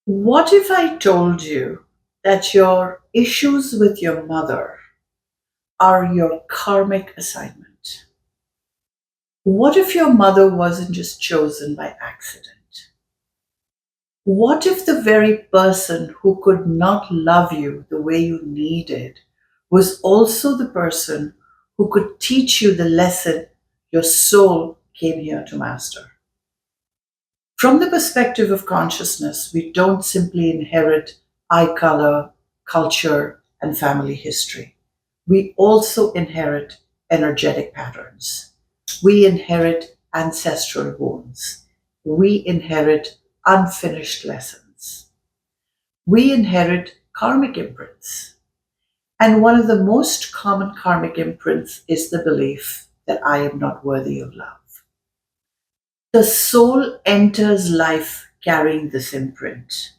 What if I told you that your issues with your mother are your karmic assignment? What if your mother wasn't just chosen by accident? What if the very person who could not love you the way you needed was also the person who could teach you the lesson your soul came here to master? From the perspective of consciousness, we don't simply inherit eye color, culture, and family history. We also inherit energetic patterns. We inherit ancestral wounds. We inherit unfinished lessons. We inherit karmic imprints. And one of the most common karmic imprints is the belief that I am not worthy of love. The soul enters life carrying this imprint.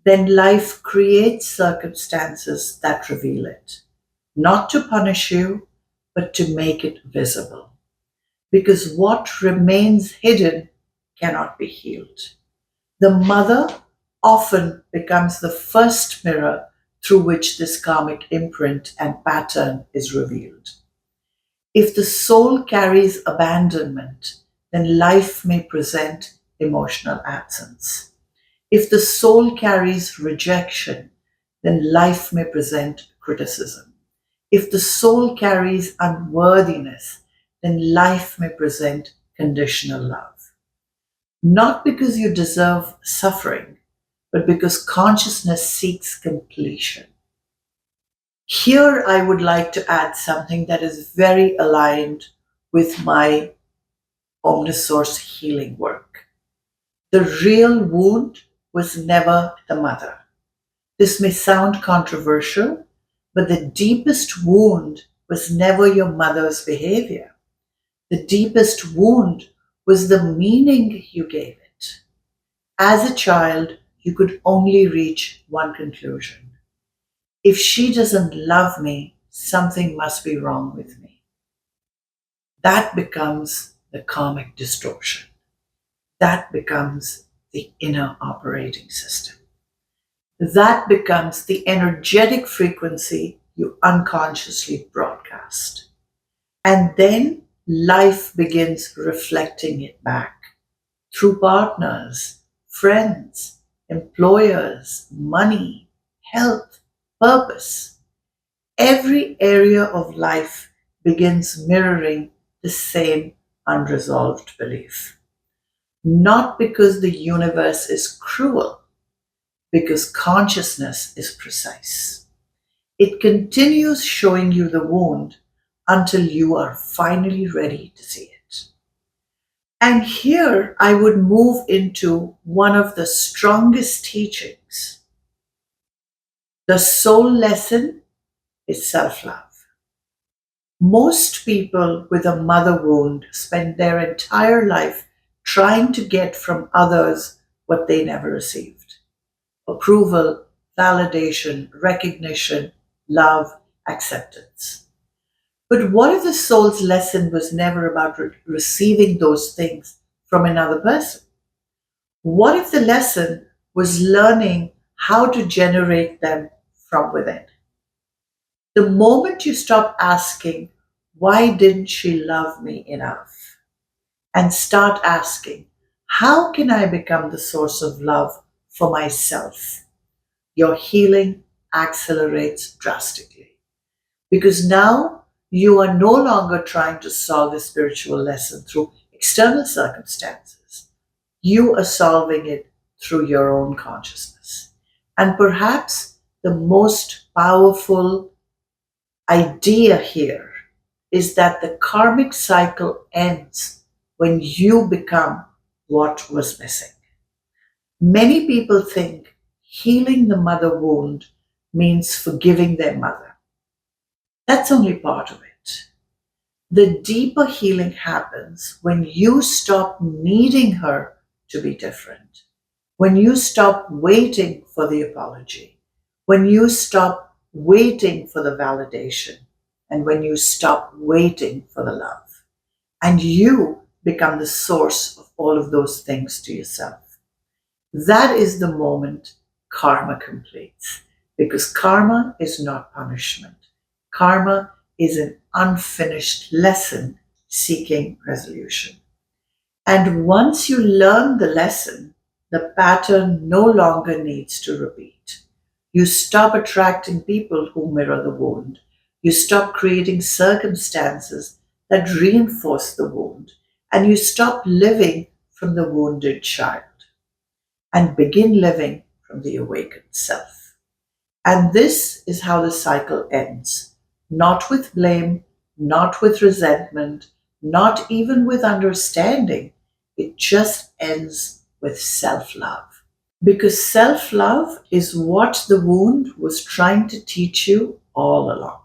Then life creates circumstances that reveal it, not to punish you, but to make it visible. Because what remains hidden cannot be healed. The mother often becomes the first mirror through which this karmic imprint and pattern is revealed. If the soul carries abandonment, then life may present emotional absence. If the soul carries rejection, then life may present criticism. If the soul carries unworthiness, then life may present conditional love. Not because you deserve suffering, but because consciousness seeks completion. Here, I would like to add something that is very aligned with my Omnisource healing work. The real wound was never the mother. This may sound controversial, but the deepest wound was never your mother's behavior. The deepest wound was the meaning you gave it. As a child, you could only reach one conclusion. If she doesn't love me, something must be wrong with me. That becomes the karmic distortion. That becomes the inner operating system. That becomes the energetic frequency you unconsciously broadcast. And then life begins reflecting it back through partners, friends, employers, money, health, purpose. Every area of life begins mirroring the same unresolved belief. Not because the universe is cruel, because consciousness is precise. It continues showing you the wound until you are finally ready to see it. And here I would move into one of the strongest teachings. The soul lesson is self love. Most people with a mother wound spend their entire life trying to get from others what they never received: approval, validation, recognition, love, acceptance. But what if the soul's lesson was never about receiving those things from another person? What if the lesson was learning how to generate them from within? The moment you stop asking, why didn't she love me enough? And start asking, how can I become the source of love for myself? Your healing accelerates drastically. Because now you are no longer trying to solve a spiritual lesson through external circumstances. You are solving it through your own consciousness. And perhaps the most powerful idea here is that the karmic cycle ends when you become what was missing. Many people think healing the mother wound means forgiving their mother. That's only part of it. The deeper healing happens when you stop needing her to be different, when you stop waiting for the apology, when you stop waiting for the validation, and when you stop waiting for the love. And you become the source of all of those things to yourself. That is the moment karma completes. Because karma is not punishment. Karma is an unfinished lesson seeking resolution. And once you learn the lesson, the pattern no longer needs to repeat. You stop attracting people who mirror the wound. You stop creating circumstances that reinforce the wound. And you stop living from the wounded child and begin living from the awakened self. And this is how the cycle ends, not with blame, not with resentment, not even with understanding. It just ends with self love. Because self love is what the wound was trying to teach you all along.